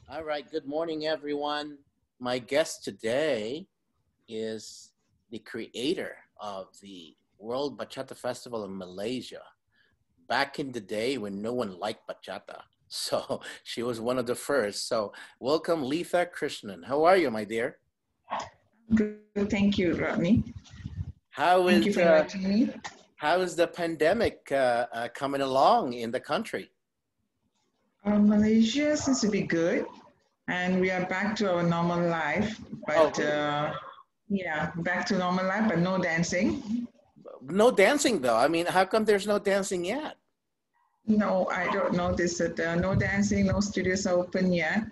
All right, good morning, everyone. My guest today is the creator of the World Bachata Festival in Malaysia. Back in the day when no one liked bachata. So she was one of the first. So welcome, Liitha Krishnan. How are you, my dear? Good, thank you, Rodney. How Thank you is for inviting me. how is the pandemic coming along in the country? Malaysia seems to be good, and we are back to our normal life. Oh, But really? yeah, back to normal life, but no dancing. No dancing though. I mean, how come there's no dancing yet? No, I don't notice that no dancing, no studios are open yet.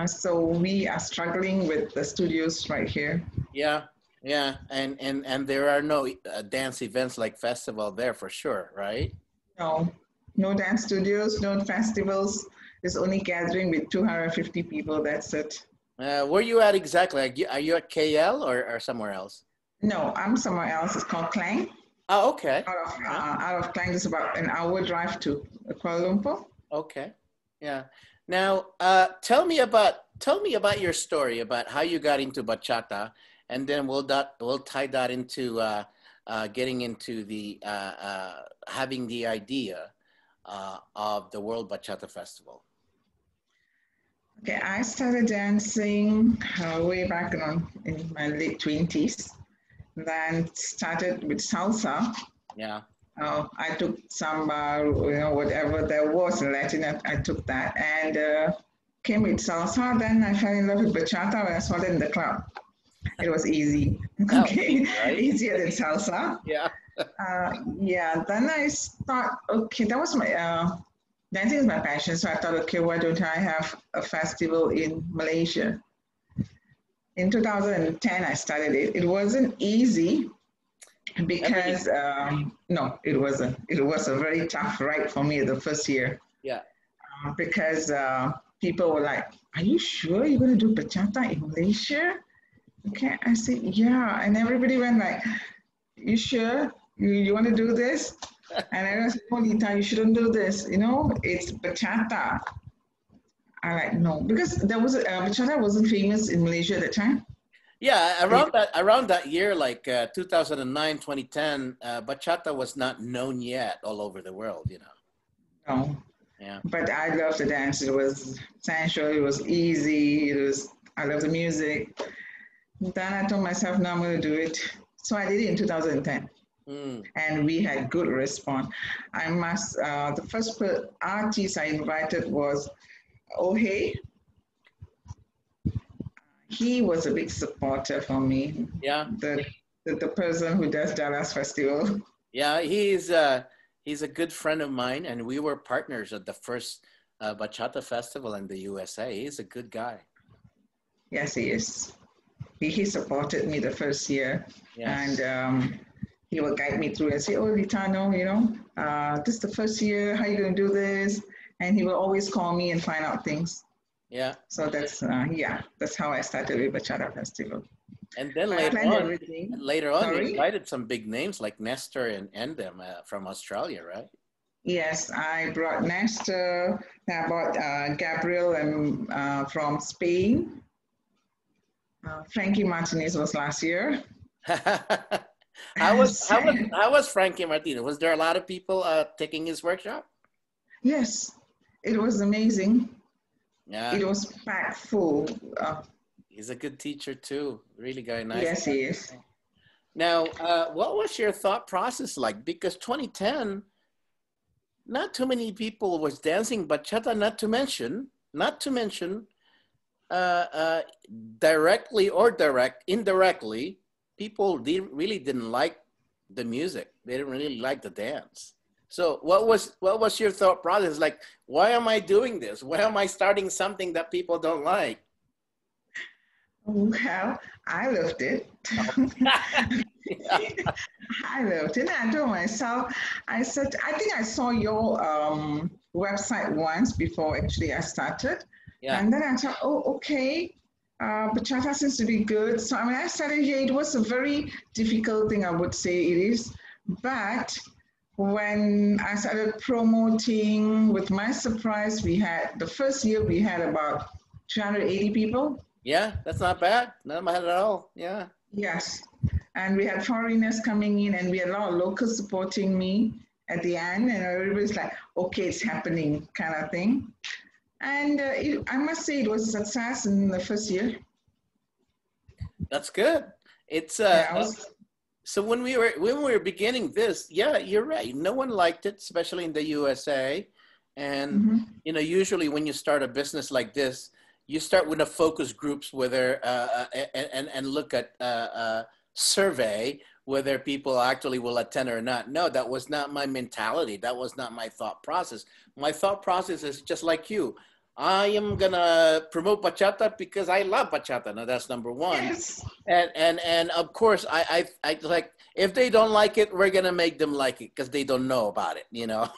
So we are struggling with the studios right here. Yeah, yeah, and there are no dance events like festival there for sure, right? No, no dance studios, no festivals. It's only gathering with 250 people. That's it. Where you at exactly? Are you at KL or somewhere else? No, I'm somewhere else. It's called Klang. Oh, okay. Yeah. Out of Klang is about an hour drive to Kuala Lumpur. Okay. Yeah. Now, tell me about your story about how you got into bachata, and then we'll tie that into getting into the having the idea of the World Bachata Festival. Okay, I started dancing way back in my late 20s. Then started with salsa. Yeah. I took samba, whatever there was in Latin, I took that. And came with salsa. Then I fell in love with bachata when I saw it in the club. It was easy. That was Okay, easy, right? easier than salsa. Yeah. Yeah, then I thought, okay, that was my dancing is my passion. So I thought, okay, why don't I have a festival in Malaysia? In 2010, I started it. It wasn't easy because, no, it wasn't. It was a very tough ride for me the first year Yeah. because people were like, are you sure you're going to do bachata in Malaysia? Okay, I said, yeah. And everybody went like, you sure? You want to do this? And I was, oh, Liitha, you shouldn't do this. It's bachata. I like, no, because there was bachata wasn't famous in Malaysia at the time. Yeah, It, around that year, like 2009, 2010, bachata was not known yet all over the world, you know. no, Yeah. but I loved the dance. It was sensual. It was easy. I love the music. Then I told myself, no, I'm going to do it. So I did it in 2010. Mm. And we had good response. The first artist I invited was Ohe. He was a big supporter for me, Yeah. the person who does Dallas Festival. Yeah, he's a good friend of mine, and we were partners at the first bachata festival in the USA. He's a good guy. Yes, he is. He supported me the first year, Yeah. and he will guide me through and say, "Oh, Litano, this is the first year. How are you going to do this?" And he will always call me and find out things. Yeah. So that's how I started with Bachata Festival. And then But I planned everything. later on, you Sorry? invited some big names like Nestor and them from Australia, right? Yes, I brought Nestor. I brought Gabriel and from Spain. Frankie Martinez was last year. How was Frankie Martinez? Was there a lot of people taking his workshop? Yes, it was amazing. Yeah, It was packed full. he's a good teacher too. Really got a nice. Yes, he is. Now, what was your thought process like? Because 2010, not too many people was dancing bachata. Not to mention, uh, uh, directly or indirectly, people really didn't like the music. They didn't really like the dance. So what was your thought process? Like, why am I doing this? Why am I starting something that people don't like? Well, I loved it. Yeah, I loved it. I told myself, I said, I think I saw your website once before actually I started. yeah, And then I thought, oh, okay, bachata seems to be good. So when I started here, it was a very difficult thing, I would say it is. But when I started promoting, with my surprise, the first year we had about 280 people. Yeah, that's not bad. Not bad at all. Yeah. Yes. And we had foreigners coming in, and we had a lot of locals supporting me at the end. And everybody's like, okay, it's happening, kind of thing. And I must say it was a success in the first year. That's good. It's Yeah, so when we were beginning this, yeah, you're right. No one liked it, especially in the USA. And you know, usually when you start a business like this, you start with a focus groups whether and look at survey whether people actually will attend or not. No, that was not my mentality. That was not my thought process. My thought process is just like you. I am gonna promote bachata because I love bachata. Now that's number one. yes. And of course I like, if they don't like it, we're gonna make them like it because they don't know about it, you know.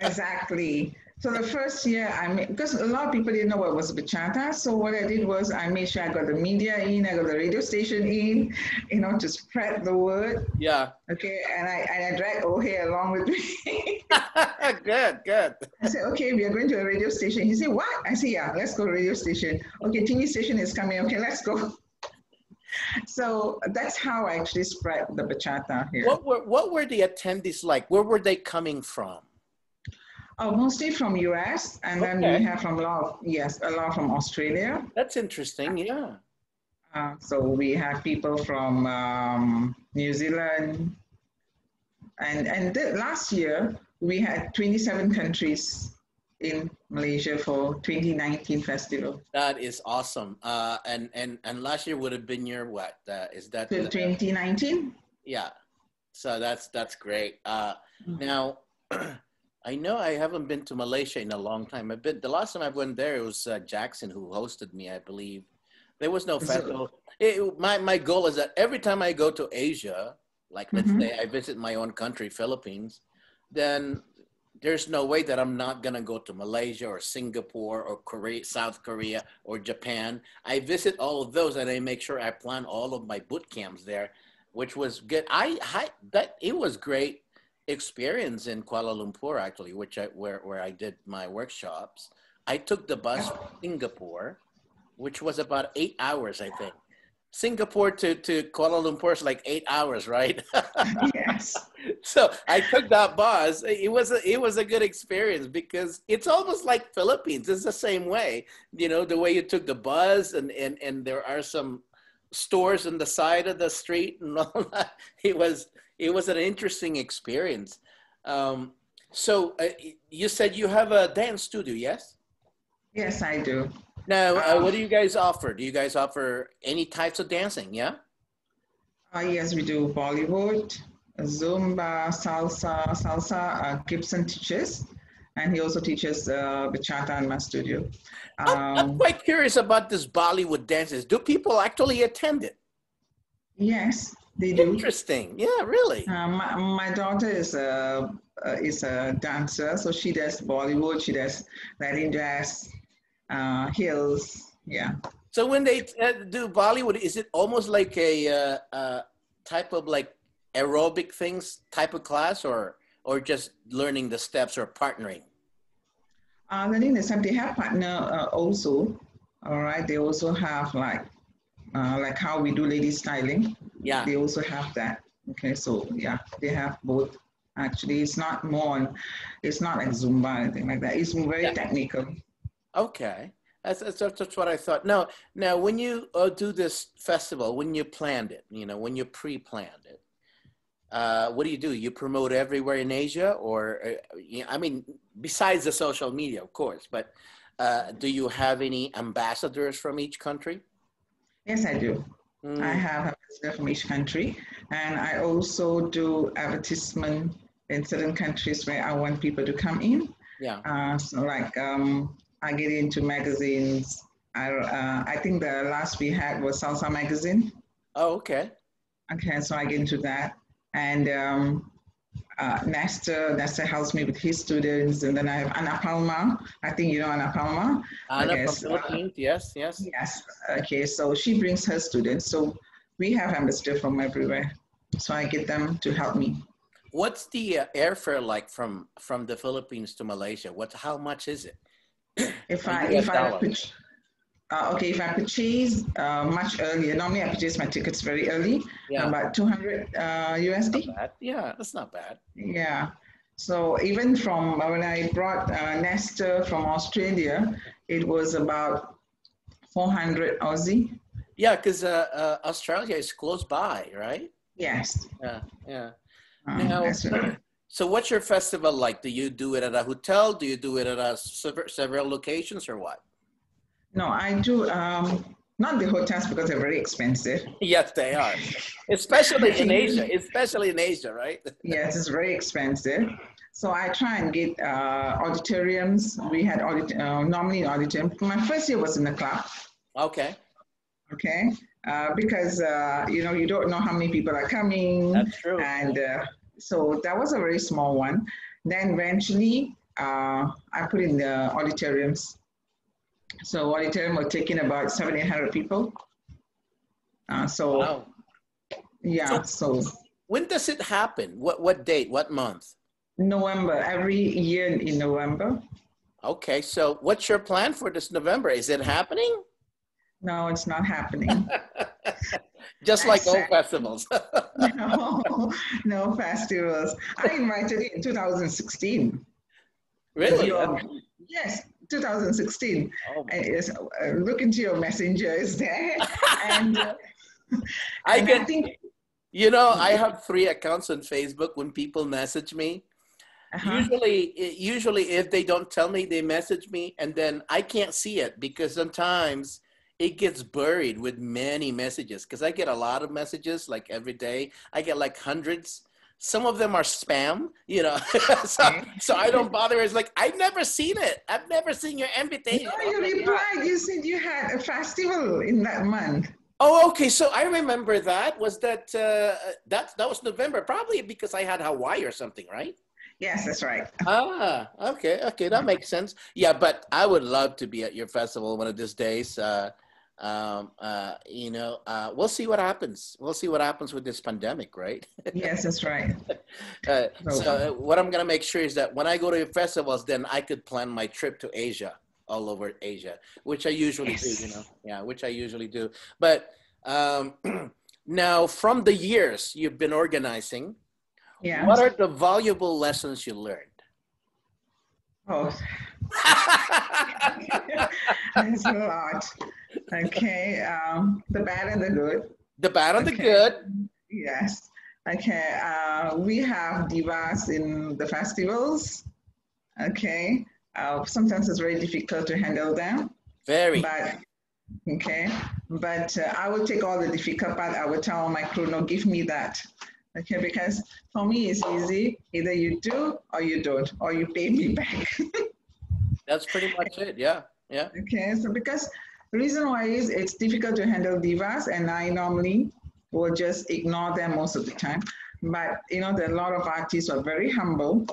Exactly. So the first year, because a lot of people didn't know what was bachata. So what I did was I made sure I got the media in, I got the radio station in, you know, to spread the word. Yeah. Okay, and I dragged Ohe along with me. Good. I said, okay, we are going to a radio station. He said, what? I said, yeah, let's go to radio station. Okay, TV station is coming. Okay, let's go. So that's how I actually spread the bachata here. What were the attendees like? Where were they coming from? Oh, mostly from US, and then we have from a lot from Australia. That's interesting, yeah. So we have people from New Zealand, and last year we had 27 countries in Malaysia for 2019 festival. That is awesome. And last year would have been your what? Is that 2019? Yeah. So that's great. Now, I know I haven't been to Malaysia in a long time. The last time I went there, it was Jackson who hosted me, I believe. There was no festival. My goal is that every time I go to Asia, like let's say I visit my own country, Philippines, then there's no way that I'm not gonna go to Malaysia or Singapore or Korea, South Korea or Japan. I visit all of those and I make sure I plan all of my boot camps there, which was good. It was great experience in Kuala Lumpur actually, where I did my workshops. I took the bus from Singapore, which was about 8 hours, I think. Singapore to Kuala Lumpur is like 8 hours, right? Yes. So I took that bus. It was a good experience because it's almost like Philippines. It's the same way, you know, the way you took the bus and there are some stores on the side of the street and all that. It was an interesting experience. So you said you have a dance studio, yes? Yes, I do. Now, what do you guys offer? Do you guys offer any types of dancing, yeah? Yes, we do Bollywood, Zumba, salsa. Gibson teaches, and he also teaches bachata in my studio. I'm quite curious about this Bollywood dances. Do people actually attend it? Yes, they do. Interesting. Yeah, really. My daughter is a dancer, so she does Bollywood, she does Latin jazz, hills, yeah. So when they do Bollywood, is it almost like a type of like aerobic things type of class, or just learning the steps or partnering? Learning the steps, they have partner also. All right, they also have like how we do lady styling. Yeah, they also have that. Okay, so yeah, they have both. Actually, it's not it's not like Zumba or anything like that. It's very technical. Okay. That's what I thought. Now, when you do this festival, when you planned it, you know, when you pre-planned it, what do? You promote everywhere in Asia, or I mean, besides the social media, of course, but do you have any ambassadors from each country? Yes, I do. I have ambassadors from each country, and I also do advertisement in certain countries where I want people to come in. Yeah. So like I get into magazines. I think the last we had was Salsa magazine. Oh, okay. Okay, so I get into that, and Nestor helps me with his students, and then I have Ana Palma. I think you know Ana Palma. Ana from Philippines, yes. Yes. Okay, so she brings her students. So we have ambassadors from everywhere. So I get them to help me. What's the airfare like from the Philippines to Malaysia? How much is it If in I US if I dollars? okay, if I purchase much earlier, normally I purchase my tickets very early, Yeah, about 200 not USD. bad. Yeah, that's not bad. Yeah. So even from when I brought Nestor from Australia, it was about 400 Aussie. Yeah, because Australia is close by, right? Yes. Yeah, yeah. Now, That's right. so what's your festival like? Do you do it at a hotel? Do you do it at several locations or what? No, I do not the hotels because they're very expensive. Yes, they are. Especially Okay, in Asia, especially in Asia, right? yes, it's very expensive. So I try and get auditoriums. We had normally an auditorium. My first year was in the club. Okay, Okay, because you don't know how many people are coming, that's true. and so that was a very small one. Then eventually, I put in the auditoriums. So auditorium were taking about 700-800 people. So Wow. yeah, So so when does it happen? What date? What month? November, every year in November. Okay, so what's your plan for this November? Is it happening? No, it's not happening. Just I like all said festivals. no, no festivals. I invited you in 2016. Really? Yes, 2016. Oh my. Look into your messenger is there, and I and I get, think I have 3 accounts on Facebook. When people message me, uh-huh. usually if they don't tell me, they message me, and then I can't see it because sometimes it gets buried with many messages. Because I get a lot of messages like every day. I get like hundreds. Some of them are spam, so Okay. so I don't bother. It's like I've never seen it. I've never seen your No, invitation. Oh you my God. replied. You said you had a festival in that month. Oh, okay. So I remember that. Was that was November? Probably because I had Hawaii or something, right? Yes, that's right. Ah, okay, okay, that makes sense. Yeah, but I would love to be at your festival one of these days. We'll see what happens. We'll see what happens with this pandemic, right? Yes, that's right. So So what I'm gonna make sure is that when I go to your festivals, then I could plan my trip to Asia, all over Asia, which I usually do. yes, Yeah, which I usually do. But um, now, from the years you've been organizing, yeah. what are the valuable lessons you learned? Oh, there's a lot. Okay, the bad and the good. The bad and the Okay, good. yes. Okay, we have divas in the festivals. Okay, sometimes it's very difficult to handle them, Very. but okay, but I will take all the difficult part. I will tell my crew, no, give me that. Okay, because for me it's easy. Either you do or you don't, or you pay me back. That's pretty much it. Yeah. Yeah. Okay, so because the reason why is it's difficult to handle divas, and I normally will just ignore them most of the time. But there are a lot of artists who are very humble,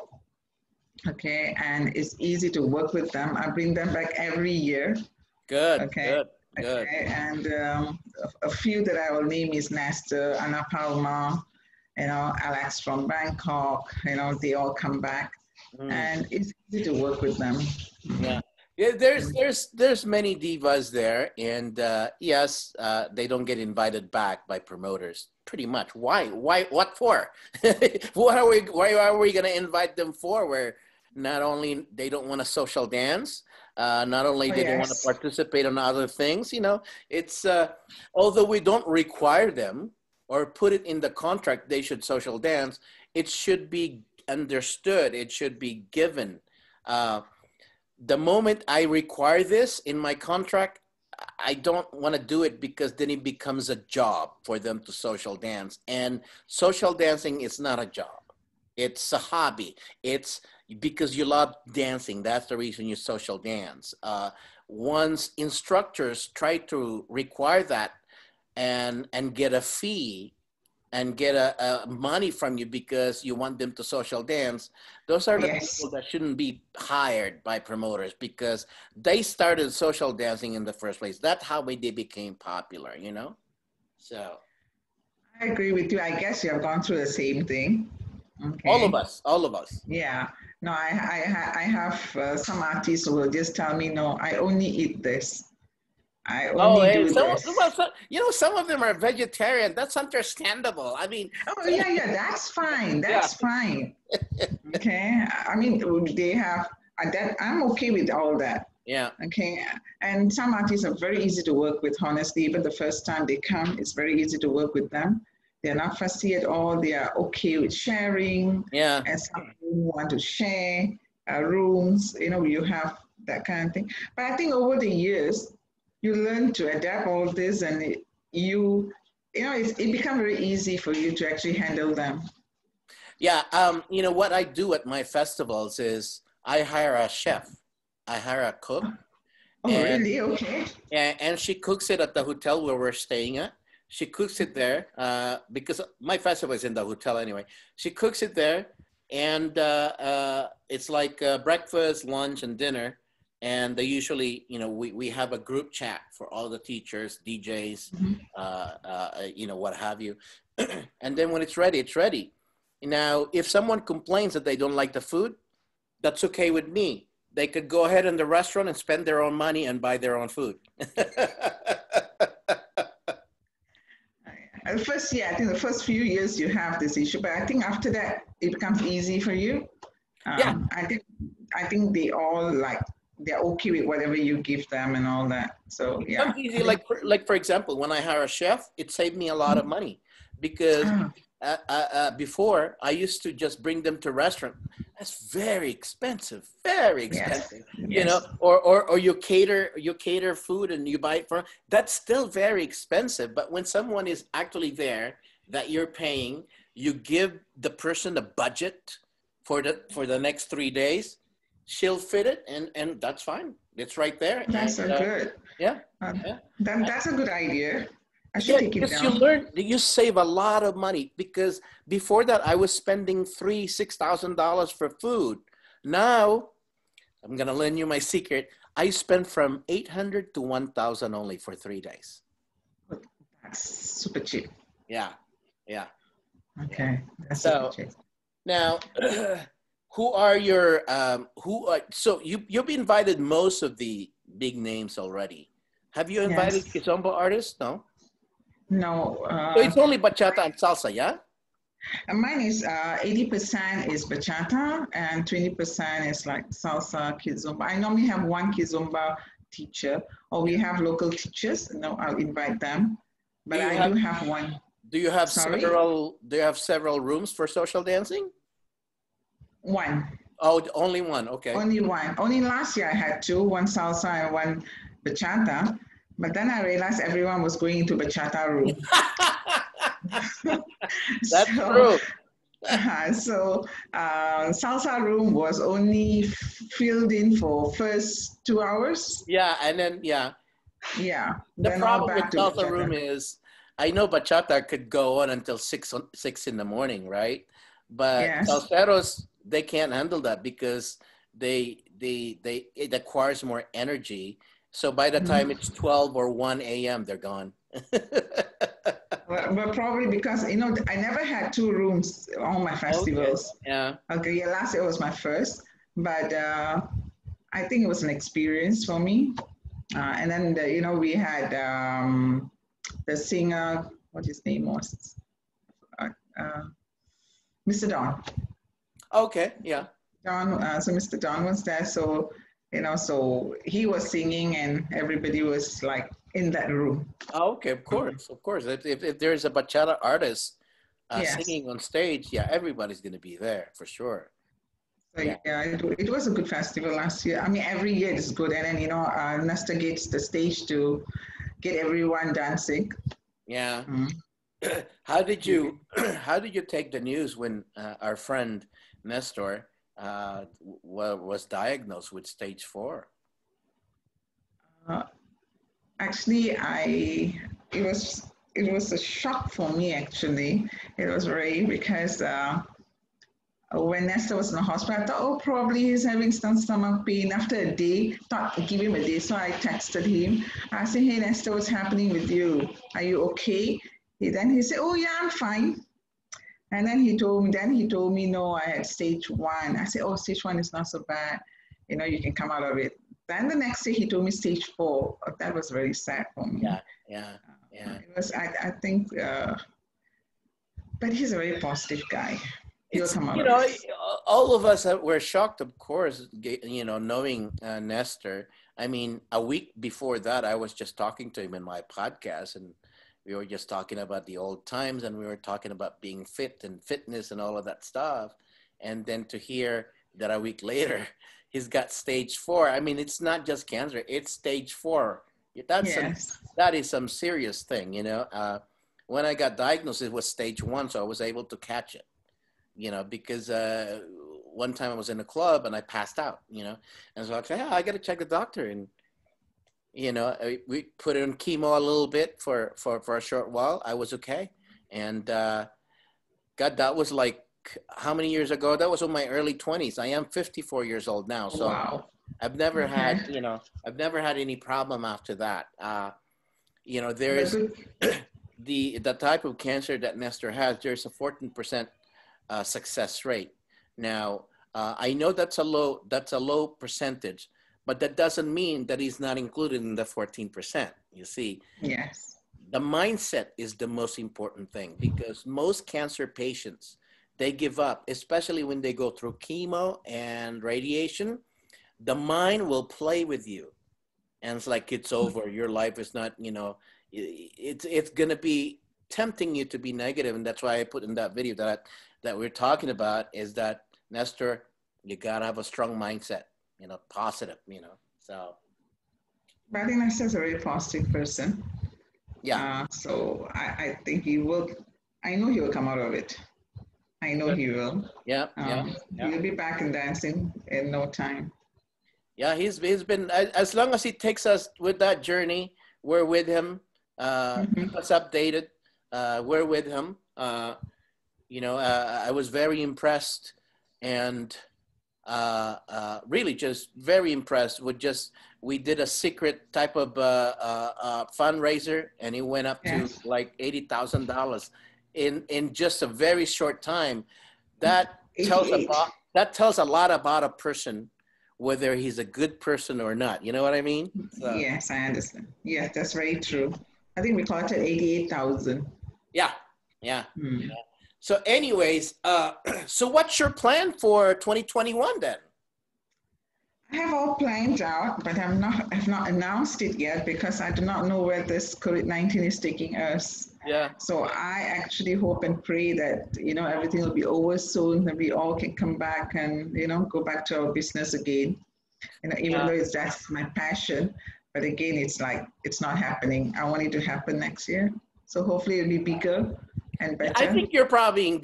okay, and it's easy to work with them. I bring them back every year, Good. okay, Good. Good. okay, and a few that I will name is Nestor, Anna Palma, Alex from Bangkok, they all come back, Mm, and it's easy to work with them. yeah. Yeah. There's many divas there, and yes, they don't get invited back by promoters. Pretty much. Why? Why? What for? What are we? Why are we gonna invite them for? Where not only they don't want a social dance, not only Oh they don't want to yes, participate on other things. It's although we don't require them or put it in the contract they should social dance. It should be understood. It should be given. Uh, the moment I require this in my contract, I don't want to do it because then it becomes a job for them to social dance. And social dancing is not a job. It's a hobby. It's because you love dancing. That's the reason you social dance. Once instructors try to require that and get a fee and get a money from you because you want them to social dance, those are the yes. people that shouldn't be hired by promoters because they started social dancing in the first place. That's how they became popular. So I agree with you. I guess you have gone through the same thing. All of Okay. us, all of us. Yeah. No, I have some artists who will just tell me, no, I only eat this. I Oh, only hey, do this. some of them are vegetarian. That's understandable. I mean, Oh, yeah, yeah, that's fine. yeah, That's fine. Okay. I mean, they have that. I'm okay with all that. yeah, Okay. And some artists are very easy to work with, honestly. Even the first time they come, it's very easy to work with them. They're not fussy at all. They are okay with sharing. yeah. And some people want to share rooms, you have that kind of thing. But I think over the years, you learn to adapt all this and it becomes very easy for you to actually handle them. Yeah, what I do at my festivals is I hire a chef, I hire a cook, Oh, and really? Okay. and she cooks it at the hotel where we're staying at. She cooks it there because my festival is in the hotel anyway. She cooks it there, and it's like breakfast, lunch, and dinner. And they usually, we have a group chat for all the teachers, DJs, Mhm. what have you. And then when it's ready, it's ready. Now, if someone complains that they don't like the food, that's okay with me. They could go ahead in the restaurant and spend their own money and buy their own food. The first year, I think the first few years you have this issue, but I think after that it becomes easy for you. Yeah, I think they're okay with whatever you give them and all that. So it yeah, comes easy. I think. Like for example, when I hire a chef, it saved me a lot of money because Ah, before I used to just bring them to restaurant. That's very expensive, very yes, expensive. yes, Or you cater food and you buy it from. That's still very expensive. But when someone is actually there that you're paying, you give the person a budget for the next 3 days. She'll fit it, and that's fine. It's right there, and that's a good. yeah, Uh, yeah. that's a good idea. I should Yeah, take it because you down. learn, you save a lot of money. Because before that, I was spending $6,000 for food. Now, I'm gonna lend you my secret. I spend from 800 to 1,000 only for 3 days. That's super cheap. Yeah, yeah, yeah. Okay, that's super So cheap. now, who are your who are so you've invited most of the big names already. Have you invited Yes. Kizomba artists? No. No. So it's only bachata and salsa, yeah? Mine is 80% is bachata and 20% is like salsa, kizomba. I normally have one kizomba teacher, or we have local teachers. No, I'll invite them. Do But you I have do have one. do you have Sorry, several rooms for social dancing? one. Oh, only one. Okay. Only one. Only last year I had two, one salsa and one bachata. But then I realized everyone was going into bachata room. That's So true. salsa room was only filled in for first 2 hours. Yeah, and then yeah. Yeah, The then all problem back with to salsa room bachata. is I know bachata could go on until six in the morning, right? But Yes. salseros, they can't handle that because it acquires more energy. So by the time Mhm. it's 12 or 1 a.m., they're gone. But probably because I never had two rooms on my Okay. festivals. Yeah. Okay, yeah, last year was my first, but I think it was an experience for me. And then we had the singer, what his name was, uh, uh, Mr. Don. Okay. Yeah. So Mr. Don was there. So so he was singing, and everybody was like in that room. Oh, okay. Of course. Of course. If there's a bachata artist Yes. singing on stage, yeah, everybody's going to be there for sure. So Yeah. yeah, it was a good festival last year. I mean, every year it's good, and then Nesta gets the stage to get everyone dancing. Yeah. Mm. How did you how did you take the news when our friend Nestor was diagnosed with stage 4? Uh, Actually, it was a shock for me. Actually, it was very because when Nesta was in the hospital, I thought, oh, probably he's having some stomach pain. After a day, thought give him a day, so I texted him. I said, hey, Nesta, what's happening with you? Are you okay? Then he said, oh yeah, I'm fine. And then he told me, no, I had stage 1. I said, oh, stage 1 is not so bad. You know, you can come out of it. Then the next day he told me stage 4. That was very sad for me. Yeah, yeah, yeah. It was, I think, but he's a very positive guy. He'll It's, come out you of know, it. all of us were shocked, of course, you know, knowing Nestor. I mean, a week before that, I was just talking to him in my podcast, and we were just talking about the old times, and we were talking about being fit and fitness and all of that stuff. And then to hear that a week later, he's got stage 4. I mean, it's not just cancer; it's stage 4. Yes. That is some serious thing, you know. When I got diagnosed, it was stage 1, so I was able to catch it, you know, because one time I was in a club and I passed out, you know, and so I said, yeah, I got to check the doctor, and you know, we put in chemo a little bit for a short while. I was okay, and God, that was like how many years ago? That was in my early 20s. I am 54 years old now, so Wow. I've never Okay. had, you know, I've never had any problem after that. You know, But there's good. the type of cancer that Nestor has. There's a 14% success rate. Now, I know that's a low percentage, but that doesn't mean that he's not included in the 14%. You see, Yes. the mindset is the most important thing, because most cancer patients, they give up, especially when they go through chemo and radiation. The mind will play with you, and it's like, it's over. Your life is not, you know, it's going to be tempting you to be negative. And that's why I put in that video that we're talking about, is that, Nestor, you got to have a strong mindset, you know, positive, you know, so. But I think Nasser's a very positive person. Yeah. So I think he will, I know he will come out of it. I know he will. Yeah, yeah, yeah. He'll be back in dancing in no time. Yeah, he's been, as long as he takes us with that journey, we're with him. Keep us updated. We're with him. You know, I was very impressed, and really just very impressed with just, we did a secret type of fundraiser, and it went up to like $80,000 in just a very short time. That tells 88. a lot about a person, whether he's a good person or not. You know what I mean? So, Yes, I understand. Yes, that's very true. I think we caught it 88,000. yeah, yeah. So anyways, so what's your plan for 2021 then? I have all planned out, but I've not announced it yet because I do not know where this COVID-19 is taking us. Yeah. So I actually hope and pray that, you know, everything will be over soon, that we all can come back and, you know, go back to our business again. You know, even though that's my passion, but again, it's like, it's not happening. I want it to happen next year. So hopefully it'll be bigger and better. I think you're probably in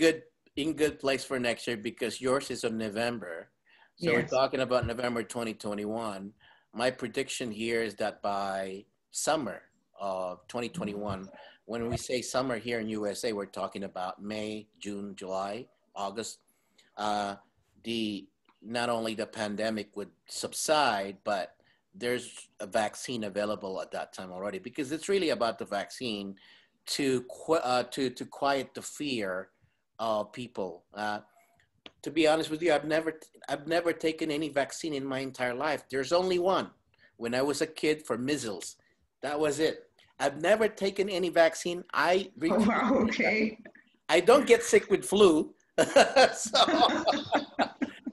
good place for next year, because yours is in November. So Yes. we're talking about November 2021. My prediction here is that by summer of 2021, when we say summer here in USA, we're talking about May, June, July, August. Not only the pandemic would subside, but there's a vaccine available at that time already, because it's really about the vaccine to quiet the fear of people. To be honest with you, I've never taken any vaccine in my entire life. There's only one, when I was a kid, for measles. That was it. I've never taken any vaccine. Wow, okay. I don't get sick with flu.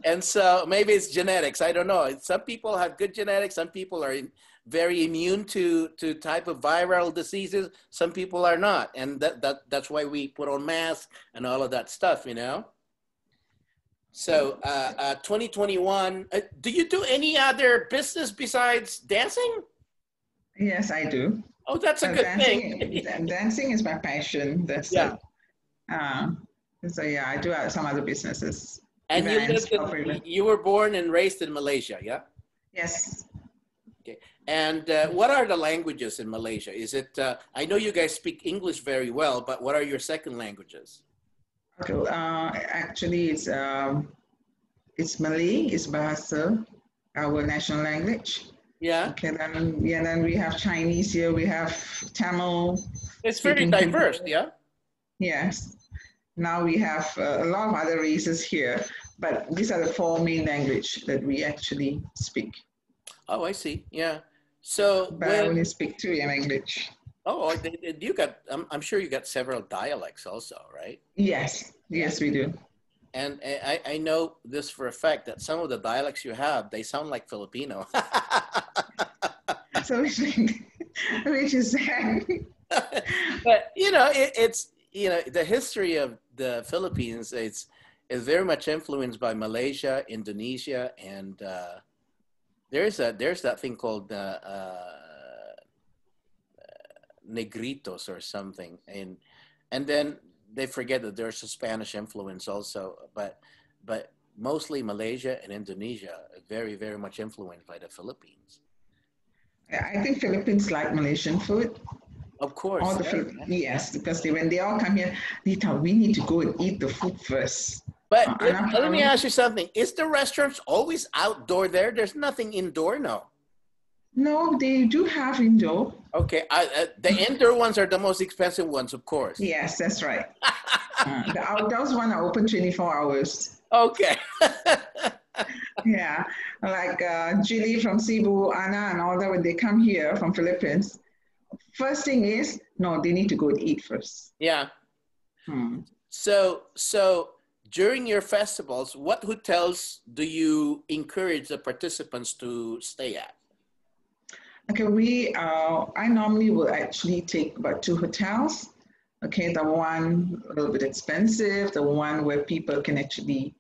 And so maybe it's genetics. I don't know. Some people have good genetics. Some people are very immune to type of viral diseases. Some people are not. And that's why we put on masks and all of that stuff, you know? So 2021, do you do any other business besides dancing? Yes, I do. Oh, that's a good thing. Dancing is my passion. That's yeah. So yeah, I do have some other businesses. And you were born and raised in Malaysia, yeah? Yes. Okay. And what are the languages in Malaysia? Is it, I know you guys speak English very well, but what are your second languages? Okay, actually it's Malay, it's Bahasa, our national language. Yeah. Okay, then we have Chinese here, we have Tamil. It's very diverse, yeah? Yes. Now we have a lot of other races here, but these are the four main language that we actually speak. Oh, I see. Yeah. So But I only speak two language. oh, you got, I'm sure you got several dialects also, right? Yes, yes, we do. And I know this for a fact that some of the dialects you have, they sound like Filipino. So which is sad. But you know, it's you know the history of the Philippines. It's is very much influenced by Malaysia, Indonesia, and there's that thing called Negritos or something, and then they forget that there's a Spanish influence also, but mostly Malaysia and Indonesia are very much influenced by the Philippines. I think Philippines like Malaysian food. Of course. All the yes, because when they all come here, Liitha, we need to go and eat the food first. But let me ask you something. Is the restaurants always outdoor there? There's nothing indoor, no? No, they do have indoor. Okay, the indoor ones are the most expensive ones, of course. Yes, that's right. The outdoors one are open 24 hours. Okay. Yeah, like Julie from Cebu, Anna and all that, when they come here from Philippines, first thing is, no, they need to go and eat first. Yeah. So during your festivals, what hotels do you encourage the participants to stay at? Okay, I normally will actually take about 2 hotels. Okay, the one a little bit expensive, the one where people can actually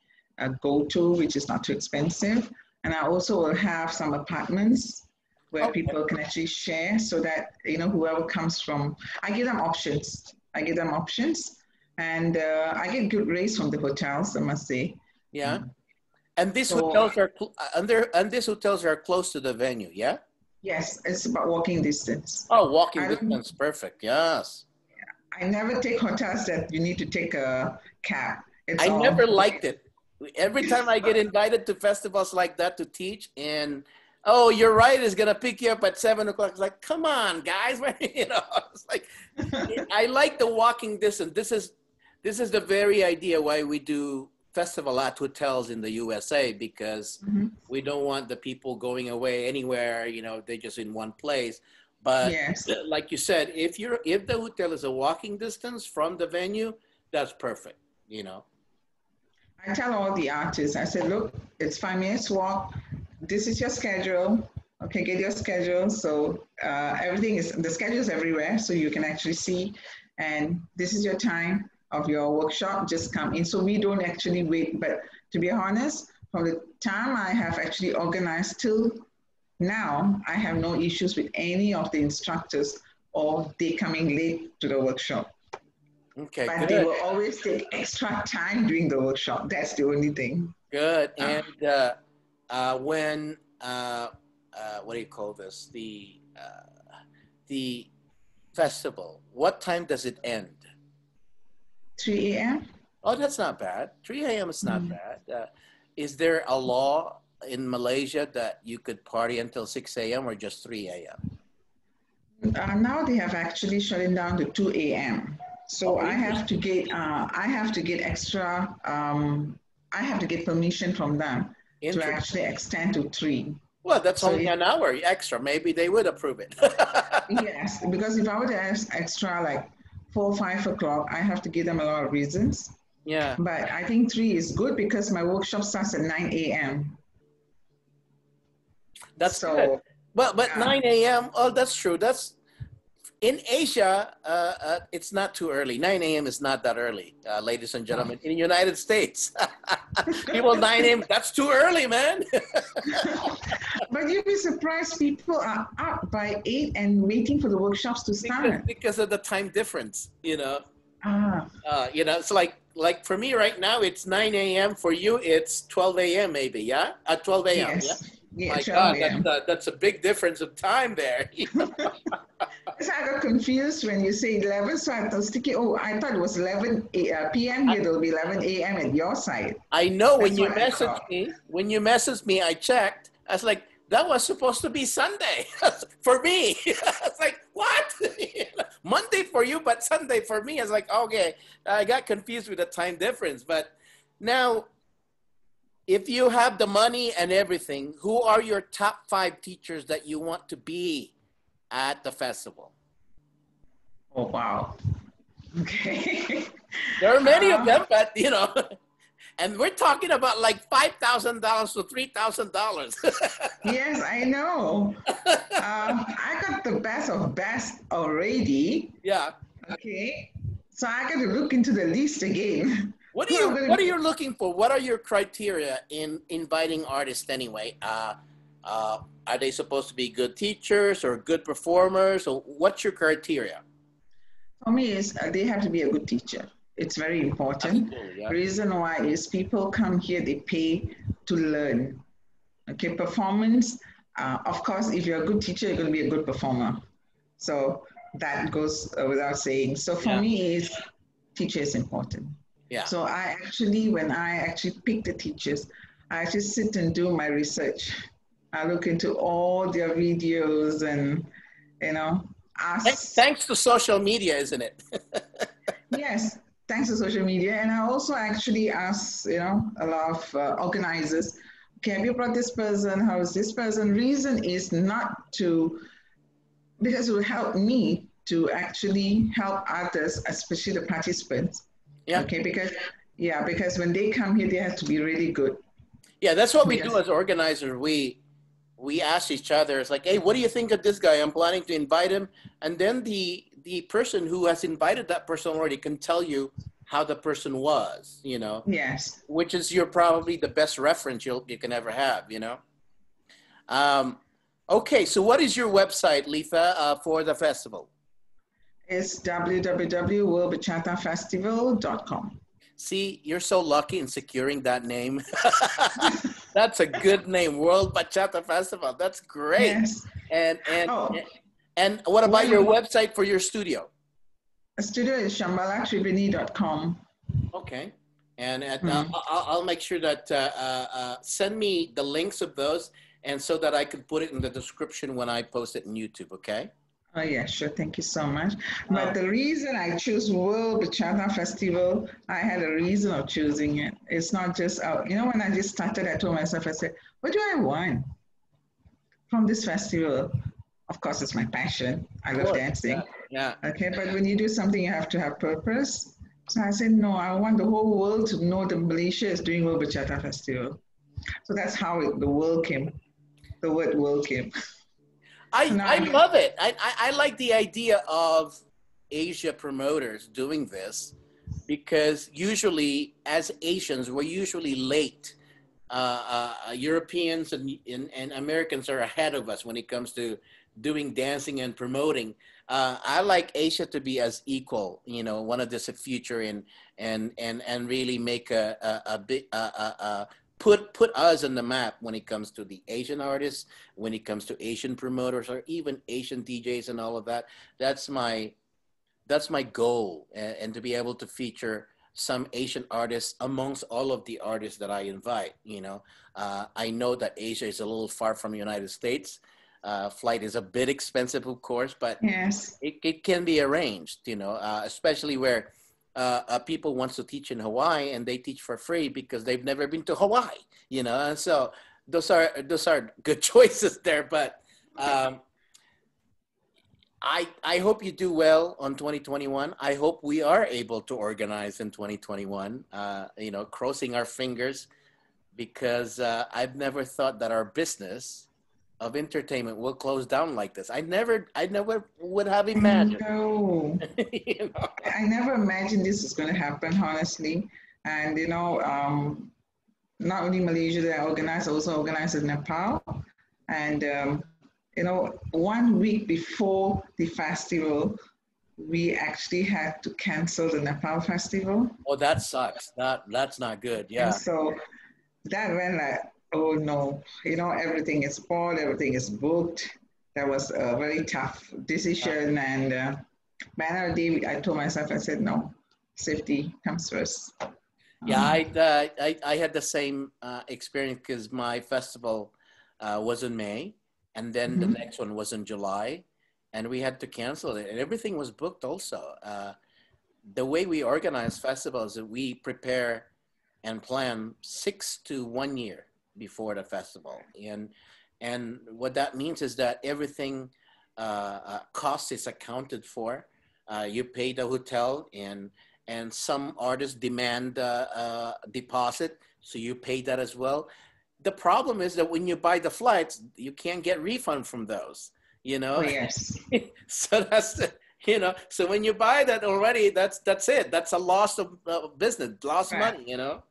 go to, which is not too expensive. And I also will have some apartments where people can actually share, so that, you know, whoever comes from, I give them options. And I get good rates from the hotels, I must say. Yeah. And these hotels are these hotels are close to the venue, yeah? Yes, it's about walking distance. Oh, walking distance, perfect. Yes. I never take hotels that you need to take a cab. I never liked it. Every time I get invited to festivals like that to teach, and oh, your ride is gonna pick you up at 7 o'clock. It's like, come on, guys, you know. It's like I like the walking distance. This is the very idea why we do festival at hotels in the USA, because we don't want the people going away anywhere. You know, they're just in one place. But yes, like you said, if the hotel is a walking distance from the venue, that's perfect. You know. I tell all the artists, I said, look, it's 5 minutes walk. This is your schedule. Okay, get your schedule. So the schedule is everywhere, so you can actually see. And this is your time of your workshop. Just come in. So we don't actually wait. But to be honest, from the time I have actually organized till now, I have no issues with any of the instructors or they coming late to the workshop. Okay, but they will always take extra time during the workshop. That's the only thing. Good. And when what do you call this? The festival, what time does it end? 3 a.m. Oh, that's not bad. 3 a.m. is not bad. Is there a law in Malaysia that you could party until 6 a.m. or just 3 a.m.? Now they have actually shut it down to 2 a.m. So I have to get extra. I have to get permission from them to actually extend to 3. Well, that's only an hour extra. Maybe they would approve it. Yes, because if I were to ask extra like 4 or 5 o'clock, I have to give them a lot of reasons. Yeah. But I think 3 is good because my workshop starts at 9 a.m. That's good. But 9 a.m. Oh, that's true. That's in Asia. It's not too early. 9 a.m. is not that early, ladies and gentlemen. In the United States, people 9 a.m. That's too early, man. But you'd be surprised. People are up by 8 and waiting for the workshops to start because of the time difference. You know. You know, it's like for me right now, it's 9 a.m. For you, it's 12 a.m. maybe. Yeah, at 12 a.m. Yes. Yeah. My God, that's a big difference of time there. So I got confused when you say 11, so I was thinking, oh, I thought it was 11 p.m. here. It'll be 11 a.m. at your side. I know. When you messaged me, I checked. I was like, that was supposed to be Sunday for me. It's like, what? Monday for you, but Sunday for me. I was like, okay, I got confused with the time difference. But now, if you have the money and everything, who are your top 5 teachers that you want to be at the festival? Oh, wow. Okay. There are many of them, but you know, and we're talking about like $5,000 to $3,000. Yes, I know. I got the best of best already. Yeah. Okay. So I got to look into the list again. What are you looking for? What are your criteria in inviting artists anyway? Are they supposed to be good teachers or good performers, or what's your criteria? For me, is they have to be a good teacher. It's very important. Absolutely, yeah. Reason why is people come here, they pay to learn. Okay, performance. Of course, if you're a good teacher, you're going to be a good performer. So that goes without saying. So for me, is teacher is important. Yeah. So when I actually pick the teachers, I actually sit and do my research. I look into all their videos and, you know, ask. Thanks to social media, isn't it? Yes, thanks to social media. And I also actually ask, you know, a lot of organizers, okay, have you brought this person? How is this person? Reason is not to, because it will help me to actually help others, especially the participants. Yeah. Okay, because when they come here, they have to be really good. Yeah, that's what we do as organizers. We ask each other, it's like, hey, what do you think of this guy? I'm planning to invite him. And then the person who has invited that person already can tell you how the person was, you know? Yes. Which is probably the best reference you can ever have, you know? Okay, so what is your website, Liitha, for the festival? It's www.worldbachatafestival.com. See, you're so lucky in securing that name. That's a good name, World Bachata Festival. That's great. Yes. And what about your website for your studio? The studio is shambalatribini.com. Okay. And I'll make sure that send me the links of those, and so that I could put it in the description when I post it on YouTube, okay? Oh, yeah, sure. Thank you so much. But the reason I chose World Bachata Festival, I had a reason of choosing it. It's not just, you know, when I just started, I told myself, I said, what do I want from this festival? Of course, it's my passion. I love dancing. Yeah. Okay, but when you do something, you have to have purpose. So I said, no, I want the whole world to know that Malaysia is doing World Bachata Festival. So that's how the world came. The word world came. I love it. I like the idea of Asia promoters doing this, because usually as Asians, we're usually late. Europeans and Americans are ahead of us when it comes to doing dancing and promoting. I like Asia to be as equal, you know, one of this future and really make a big put us on the map when it comes to the Asian artists, when it comes to Asian promoters, or even Asian DJs and all of that. That's my goal, and to be able to feature some Asian artists amongst all of the artists that I invite. You know, I know that Asia is a little far from the United States. Flight is a bit expensive, of course, but yes, it can be arranged, you know, especially where people wants to teach in Hawaii, and they teach for free because they've never been to Hawaii, you know, and so those are good choices there. But I hope you do well on 2021. I hope we are able to organize in 2021, you know, crossing our fingers, because I've never thought that our business of entertainment will close down like this. I never would have imagined. No. You know? I never imagined this was going to happen, honestly. And, you know, not only Malaysia that I also organized in Nepal. And, you know, 1 week before the festival, we actually had to cancel the Nepal festival. Oh, that sucks. That's not good. Yeah. And so that went like, oh no, you know, everything is spoiled, everything is booked. That was a very tough decision. And by the end of the day, I told myself, I said, no, safety comes first. Yeah, I had the same experience, because my festival was in May, and then the next one was in July. and we had to cancel it, and everything was booked also. The way we organize festivals is we prepare and plan 6 to 1 year before the festival. And what that means is that everything cost is accounted for. You pay the hotel, and some artists demand deposit, so you pay that as well. The problem is that when you buy the flights, you can't get refund from those, you know? Oh, yes. So that's the, you know, so when you buy that already, that's it. That's a loss of business, lost Right. money, you know?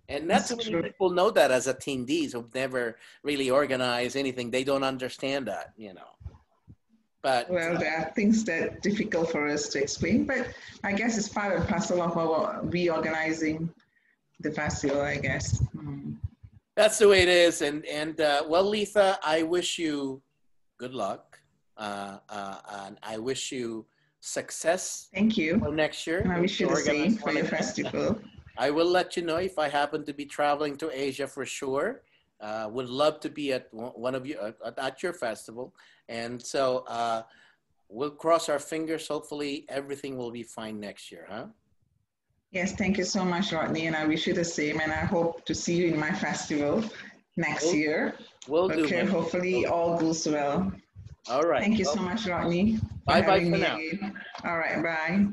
And not That's too many true. people know that as attendees who've never really organized anything. They don't understand that, you know. But Well, there are things that are difficult for us to explain, but I guess it's part and parcel of our reorganizing the festival, I guess. that's the way it is. And well, Liitha, I wish you good luck. And I wish you success Thank you. for next year And I when wish you you the organize same for one your again. festival. I will let you know if I happen to be traveling to Asia for sure. Would love to be at one of you at your festival. And so we'll cross our fingers. Hopefully everything will be fine next year, huh? Yes, thank you so much, Rodney, and I wish you the same, and I hope to see you in my festival next year. Will do, Okay, my friend. hopefully all goes well. All right. Thank you Well, so much, Rodney, for bye-bye having for me now. again. All right, bye.